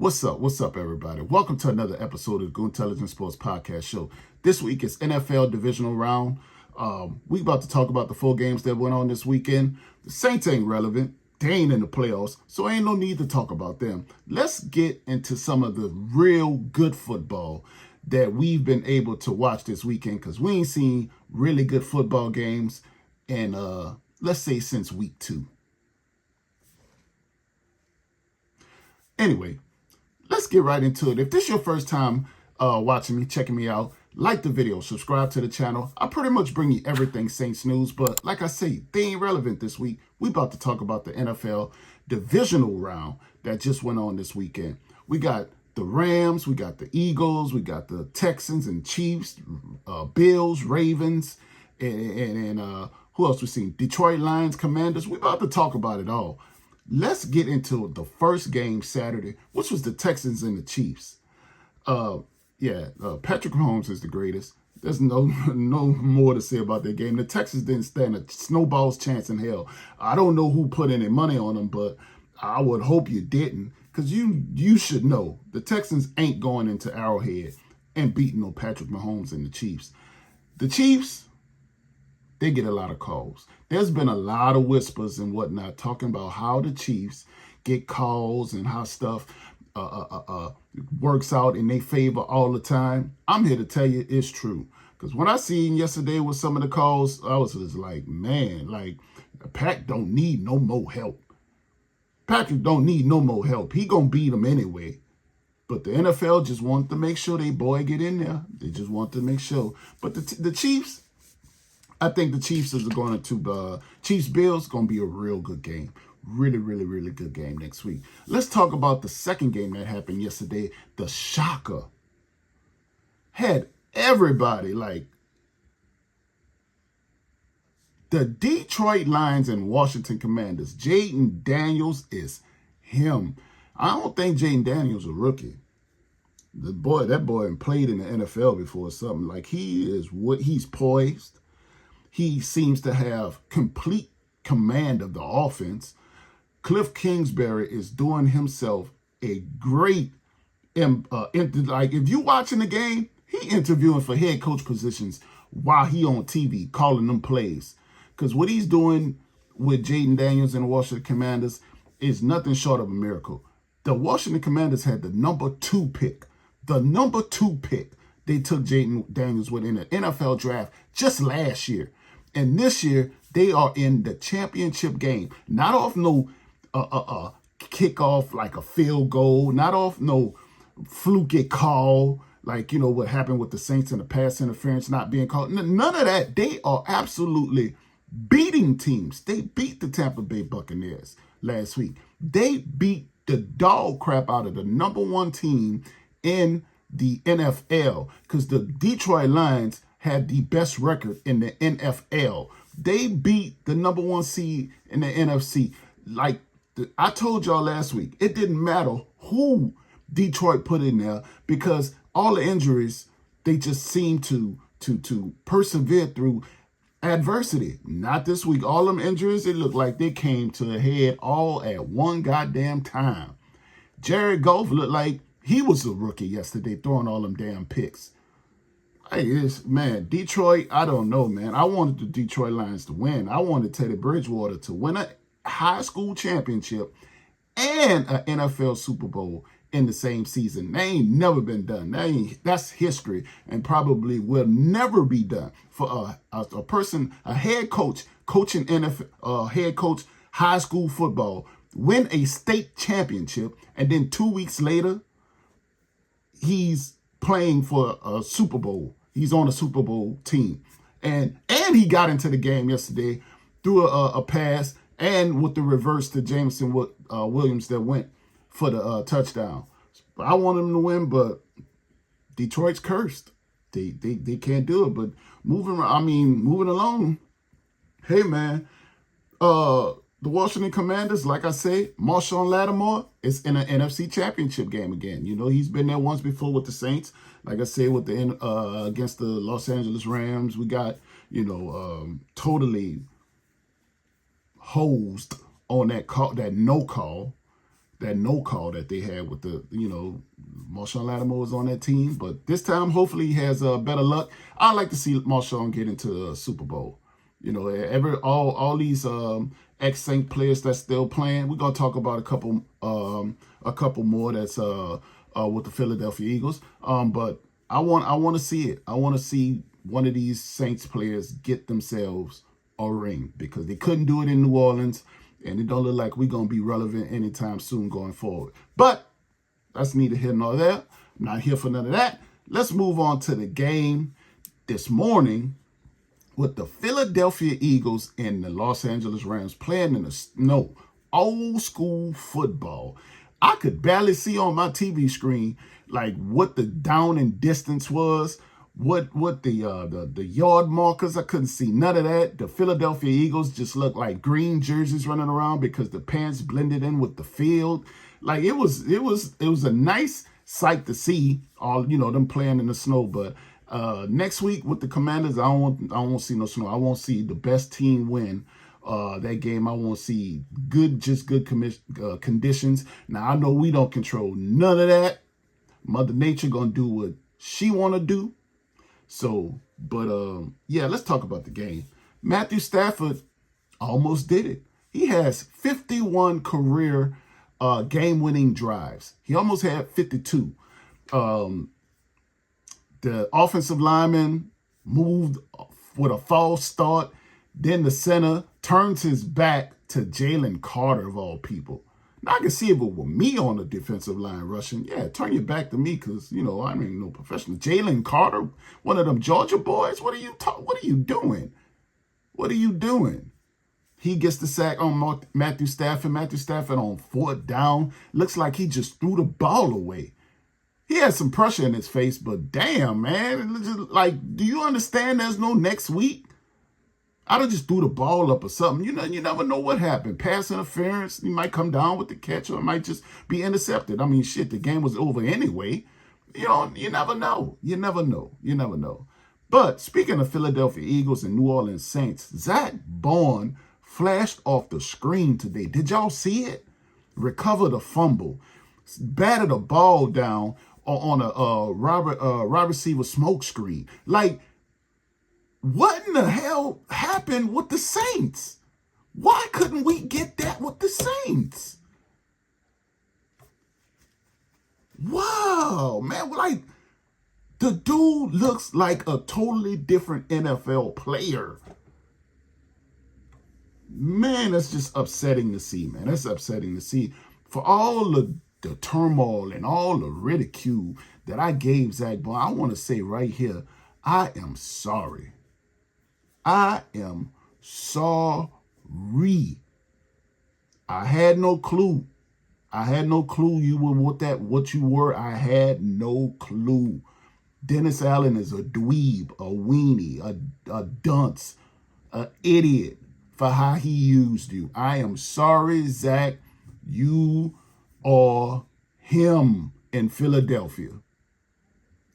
What's up? What's up, everybody? Welcome to another episode of the Intelligent Sports Podcast Show. This week is NFL Divisional Round. We about to talk about the 4 games that went on this weekend. The Saints ain't relevant. They ain't in the playoffs, so ain't no need to talk about them. Let's get into some of the real good football that we've been able to watch this weekend, because we ain't seen really good football games in, let's say, since week 2. Anyway, let's get right into it. If this is your first time watching me, checking me out, like the video, subscribe to the channel. I pretty much bring you everything Saints news, but like I say, they ain't relevant this week. We about to talk about the NFL Divisional Round that just went on this weekend. We got the Rams, we got the Eagles, we got the Texans and Chiefs, Bills, Ravens, and who else we seen? Detroit Lions, Commanders. We about to talk about it all. Let's get into the first game Saturday, which was the Texans and the Chiefs. Patrick Mahomes is the greatest. There's no more to say about that game. The Texans didn't stand a snowball's chance in hell. I don't know who put any money on them, but I would hope you didn't, because you should know the Texans ain't going into Arrowhead and beating no Patrick Mahomes and the Chiefs. The Chiefs, they get a lot of calls. There's been a lot of whispers and whatnot talking about how the Chiefs get calls and how stuff works out in their favor all the time. I'm here to tell you it's true. Because when I seen yesterday with some of the calls, I was just like, man, like, Pat don't need no more help. Patrick don't need no more help. He gonna beat him anyway. But the NFL just want to make sure they boy get in there. They just want to make sure. But the Chiefs, I think the Chiefs is going to Chiefs-Bills going to be a real good game. Really, really, really good game next week. Let's talk about the second game that happened yesterday. The shocker had everybody like the Detroit Lions and Washington Commanders. Jaden Daniels is him. I don't think Jaden Daniels a rookie. That boy played in the NFL before or something. Like, he's poised. He seems to have complete command of the offense. Cliff Kingsbury is doing himself a great, like, if you watching the game, he interviewing for head coach positions while he on TV calling them plays. Because what he's doing with Jaden Daniels and the Washington Commanders is nothing short of a miracle. The Washington Commanders had the number 2 pick. The number 2 pick they took Jaden Daniels with in the NFL draft just last year. And this year, they are in the championship game. Not off no kickoff like a field goal. Not off no fluky call like, you know, what happened with the Saints and the pass interference not being called. None of that. They are absolutely beating teams. They beat the Tampa Bay Buccaneers last week. They beat the dog crap out of the number 1 team in the NFL, because the Detroit Lions had the best record in the NFL. They beat the number 1 seed in the NFC. Like I told y'all last week, it didn't matter who Detroit put in there, because all the injuries, they just seem to persevere through adversity. Not this week. All them injuries, it looked like they came to a head all at one goddamn time. Jared Goff looked like he was a rookie yesterday, throwing all them damn picks. Hey, man, Detroit, I don't know, man. I wanted the Detroit Lions to win. I wanted Teddy Bridgewater to win a high school championship and an NFL Super Bowl in the same season. They ain't never been done. That's history, and probably will never be done for a person, a head coach, coaching NFL, head coach high school football, win a state championship, and then 2 weeks later, he's playing for a Super Bowl. He's on a Super Bowl team. And he got into the game yesterday through a pass and with the reverse to Jameson Williams that went for the touchdown. But I want him to win, but Detroit's cursed. They can't do it. But moving along, hey, man, the Washington Commanders, like I say, Marshawn Lattimore is in an NFC Championship game again. You know, he's been there once before with the Saints. Like I said, with the against the Los Angeles Rams, we got, you know, totally hosed on that call, that no call. that no call that they had with the, Marshawn Lattimore was on that team. But this time, hopefully, he has better luck. I'd like to see Marshawn get into a Super Bowl. All these ex-Saint players that's still playing. We're gonna talk about a couple more that's with the Philadelphia Eagles. But I want to see it. I want to see one of these Saints players get themselves a ring, because they couldn't do it in New Orleans, and it don't look like we're gonna be relevant anytime soon going forward. But that's neither here nor there. I'm not here for none of that. Let's move on to the game this morning, with the Philadelphia Eagles and the Los Angeles Rams playing in the snow. Old school football. I could barely see on my TV screen like what the down and distance was, what the yard markers. I couldn't see none of that. The Philadelphia Eagles just looked like green jerseys running around because the pants blended in with the field. Like it was a nice sight to see, all them playing in the snow. But next week with the Commanders, I don't want to see no snow. I won't see the best team win that game. I won't see good conditions. Now I know we don't control none of that. Mother Nature gonna do what she wanna do. So, but yeah, let's talk about the game. Matthew Stafford almost did it. He has 51 career game-winning drives. He almost had 52. The offensive lineman moved with a false start. Then the center turns his back to Jalen Carter, of all people. Now, I can see if it were me on the defensive line rushing. Yeah, turn your back to me, because, I ain't no professional. Jalen Carter, one of them Georgia boys, what are you doing? What are you doing? He gets the sack on Matthew Stafford. Matthew Stafford on 4th down. Looks like he just threw the ball away. He had some pressure in his face, but damn, man. Do you understand there's no next week? I'd have just threw the ball up or something. You never know what happened. Pass interference, he might come down with the catch, or it might just be intercepted. I mean, shit, the game was over anyway. You never know. You never know. But speaking of Philadelphia Eagles and New Orleans Saints, Zach Bourne flashed off the screen today. Did y'all see it? Recovered a fumble, batted a ball down on a wide receiver smoke screen. Like, what in the hell happened with the Saints? Why couldn't we get that with the Saints? Wow, man. Like, the dude looks like a totally different NFL player. Man, that's just upsetting to see, man. That's upsetting to see. For all the turmoil and all the ridicule that I gave Zach Bourne, I want to say right here, I am sorry. I am sorry. I had no clue. You were what you were. I had no clue. Dennis Allen is a dweeb, a weenie, a dunce, an idiot for how he used you. I am sorry, Zach. You are him in Philadelphia.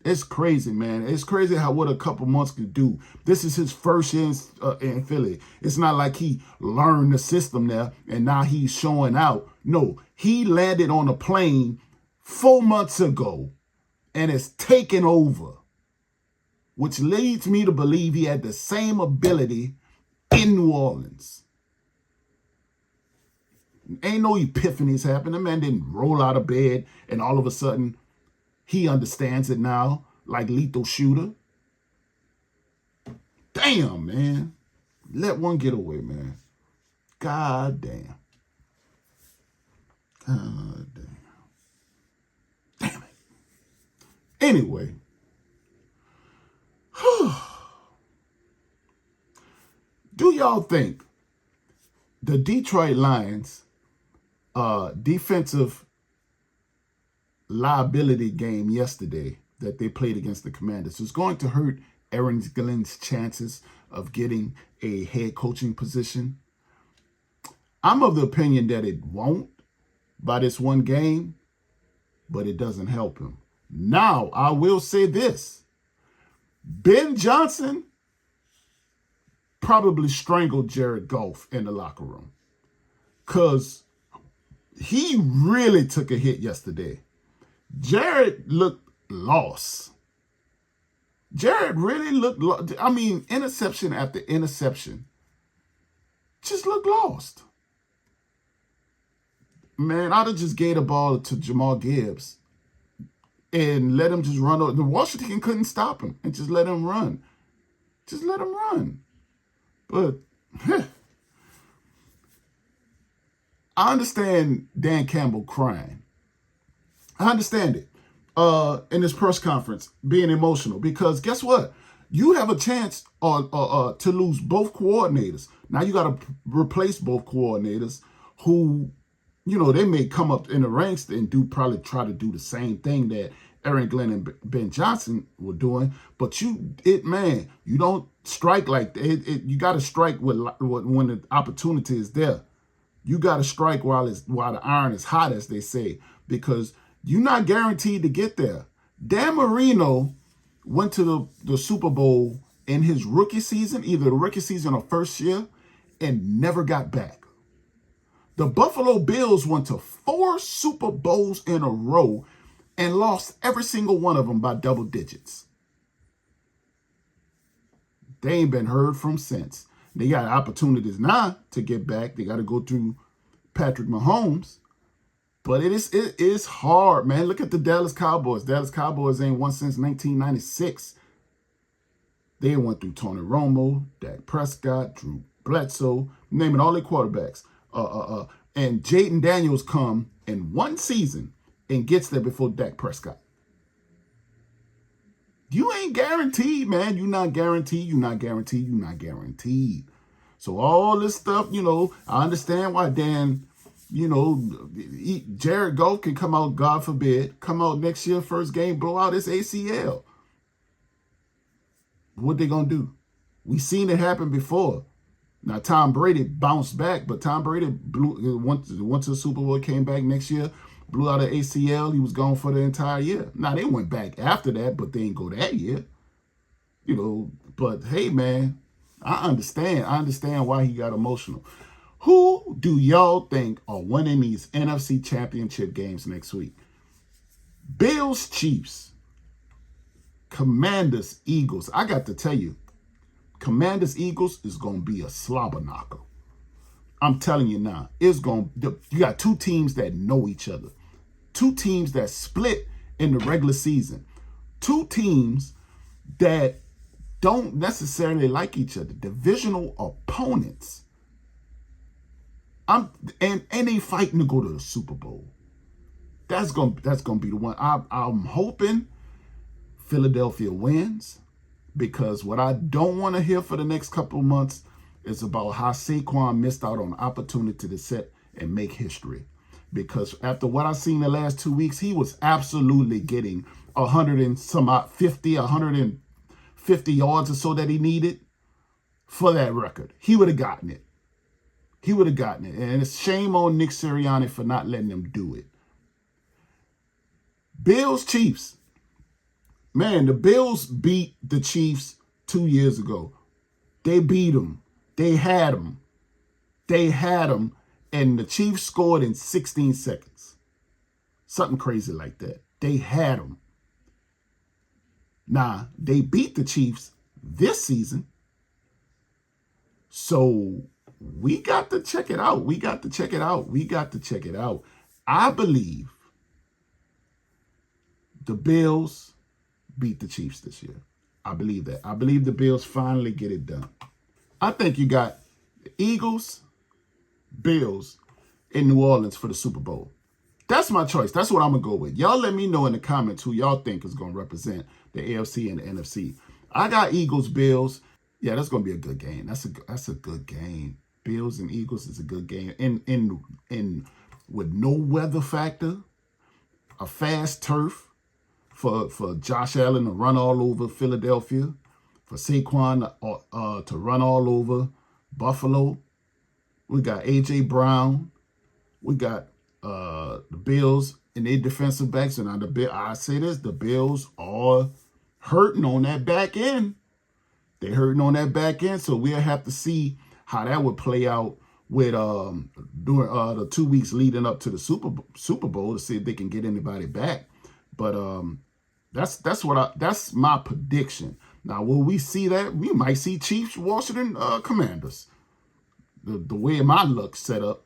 It's crazy, man. It's crazy what a couple months could do. This is his first year in Philly. It's not like he learned the system there and now he's showing out. No, he landed on a plane 4 months ago and it's taken over, which leads me to believe he had the same ability in New Orleans. Ain't no epiphanies happen. The man didn't roll out of bed and all of a sudden he understands it now, like Lethal Shooter. Damn, man. Let one get away, man. God damn. God damn. Damn it. Anyway. Do y'all think the Detroit Lions defensive liability game yesterday that they played against the Commanders is going to hurt Aaron Glenn's chances of getting a head coaching position? I'm of the opinion that it won't by this one game, but it doesn't help him. Now, I will say this. Ben Johnson probably strangled Jared Goff in the locker room, because He really took a hit yesterday. Jared looked lost. Jared really looked lost. I mean, interception after interception. Just looked lost. Man, I'd have just gave the ball to Jamal Gibbs and let him just run. The Washington couldn't stop him and just let him run. Just let him run. But I understand Dan Campbell crying. I understand it in this press conference, being emotional, because guess what? You have a chance to lose both coordinators. Now you got to replace both coordinators who, you know, they may come up in the ranks and probably try to do the same thing that Aaron Glenn and Ben Johnson were doing. But you don't strike like that. You got to strike when the opportunity is there. You got to strike while the iron is hot, as they say, because you're not guaranteed to get there. Dan Marino went to the Super Bowl in his rookie season, either the rookie season or first year, and never got back. The Buffalo Bills went to 4 Super Bowls in a row and lost every single one of them by double digits. They ain't been heard from since. They got opportunities now to get back. They got to go through Patrick Mahomes. But it is hard, man. Look at the Dallas Cowboys. Dallas Cowboys ain't won since 1996. They went through Tony Romo, Dak Prescott, Drew Bledsoe, naming all their quarterbacks. And Jaden Daniels come in one season and gets there before Dak Prescott. You ain't guaranteed, man. You're not guaranteed. You're not guaranteed. You're not guaranteed. So all this stuff, you know, I understand why Dan, you know, Jared Goff can come out, God forbid, come out next year, first game, blow out his ACL. What they going to do? We seen it happen before. Now, Tom Brady bounced back, but Tom Brady went to the Super Bowl, came back next year, blew out an ACL. He was gone for the entire year. Now, they went back after that, but they didn't go that year. You know, but hey, man, I understand. I understand why he got emotional. Who do y'all think are winning these NFC Championship games next week? Bills, Chiefs, Commanders, Eagles. I got to tell you, Commanders, Eagles is going to be a slobber knocker. I'm telling you now, you got two teams that know each other. Two teams that split in the regular season. Two teams that don't necessarily like each other. Divisional opponents. And they fighting to go to the Super Bowl. That's gonna be the one. I'm hoping Philadelphia wins, because what I don't want to hear for the next couple of months is about how Saquon missed out on the opportunity to set and make history. Because after what I've seen the last 2 weeks, he was absolutely getting 150 yards or so that he needed for that record. He would have gotten it. He would have gotten it. And it's shame on Nick Sirianni for not letting him do it. Bills, Chiefs. Man, the Bills beat the Chiefs 2 years ago. They beat them. They had them. And the Chiefs scored in 16 seconds. Something crazy like that. They had them. Now, they beat the Chiefs this season. So we got to check it out. I believe the Bills beat the Chiefs this year. I believe that. I believe the Bills finally get it done. I think you got the Eagles, Bills in New Orleans for the Super Bowl. That's my choice. That's what I'm going to go with. Y'all let me know in the comments who y'all think is going to represent the AFC and the NFC. I got Eagles, Bills. Yeah, that's going to be a good game. That's a good game. Bills and Eagles is a good game. In with no weather factor, a fast turf for Josh Allen to run all over Philadelphia, for Saquon to run all over Buffalo. We got A.J. Brown. We got the Bills and their defensive backs. And I say this, the Bills are hurting on that back end. They're hurting on that back end. So we'll have to see how that would play out with during the 2 weeks leading up to the Super Bowl to see if they can get anybody back. But that's my prediction. Now, will we see that? We might see Chiefs, Washington Commanders. The way my luck's set up,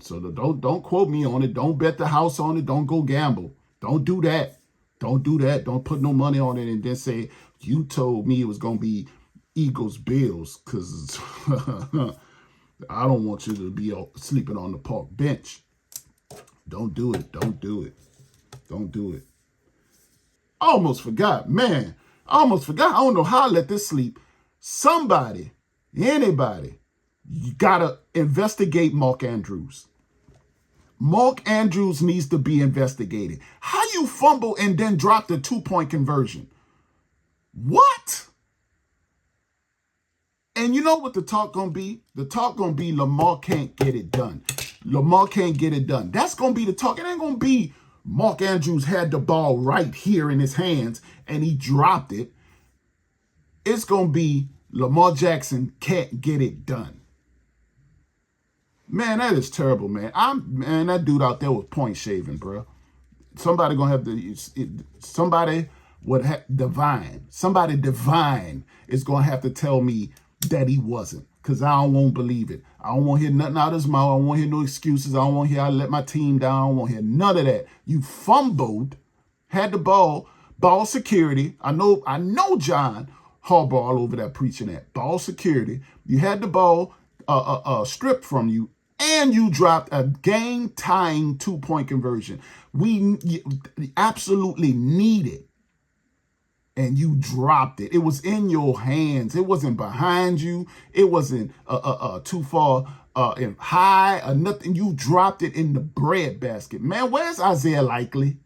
So don't quote me on it. Don't bet the house on it. Don't go gamble. Don't do that. Don't do that. Don't put no money on it and then say you told me it was gonna be Eagles Bills, because I don't want you to be sleeping on the park bench. Don't do it. Don't do it. Don't do it. I almost forgot, man. I almost forgot. I don't know how I let this sleep. Somebody, anybody, you gotta investigate Mark Andrews. Mark Andrews needs to be investigated. How you fumble and then drop the 2-point conversion? What? And you know what the talk gonna be? The talk gonna be Lamar can't get it done. Lamar can't get it done. That's gonna be the talk. It ain't gonna be Mark Andrews had the ball right here in his hands and he dropped it. It's gonna be Lamar Jackson can't get it done. Man, that is terrible, man. Man, that dude out there was point shaving, bro. Somebody gonna have to. Somebody would have divine. Somebody divine is gonna have to tell me that he wasn't, because I won't believe it. I don't want to hear nothing out of his mouth. I don't want to hear no excuses. I don't want to hear I let my team down. I don't want to hear none of that. You fumbled, had the ball security. I know John Harbaugh all over there preaching that ball security. You had the ball stripped from you, and you dropped a game-tying 2-point conversion. We absolutely need it. And you dropped it. It was in your hands. It wasn't behind you. It wasn't too far high or nothing. You dropped it in the breadbasket. Man, where's Isaiah Likely?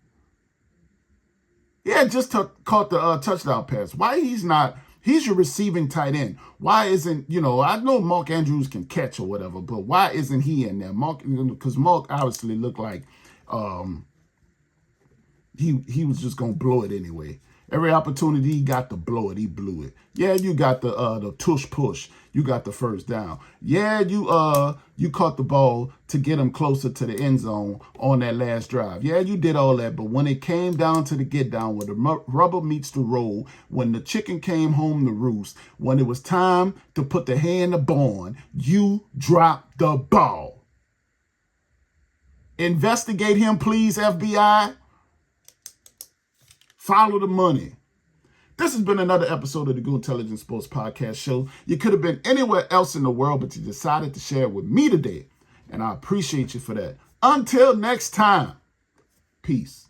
Yeah, just caught the touchdown pass. Why he's not? He's your receiving tight end. Why isn't, I know Mark Andrews can catch or whatever, but why isn't he in there? Because Mark obviously looked like he was just going to blow it anyway. Every opportunity he got to blow it, he blew it. Yeah, you got the tush push. You got the first down. Yeah, you caught the ball to get him closer to the end zone on that last drive. Yeah, you did all that, but when it came down to the get down, where the rubber meets the road, when the chicken came home to roost, when it was time to put the hay in the barn, you dropped the ball. Investigate him, please, FBI. Follow the money. This has been another episode of the Good Intelligence Sports Podcast Show. You could have been anywhere else in the world, but you decided to share it with me today. And I appreciate you for that. Until next time, peace.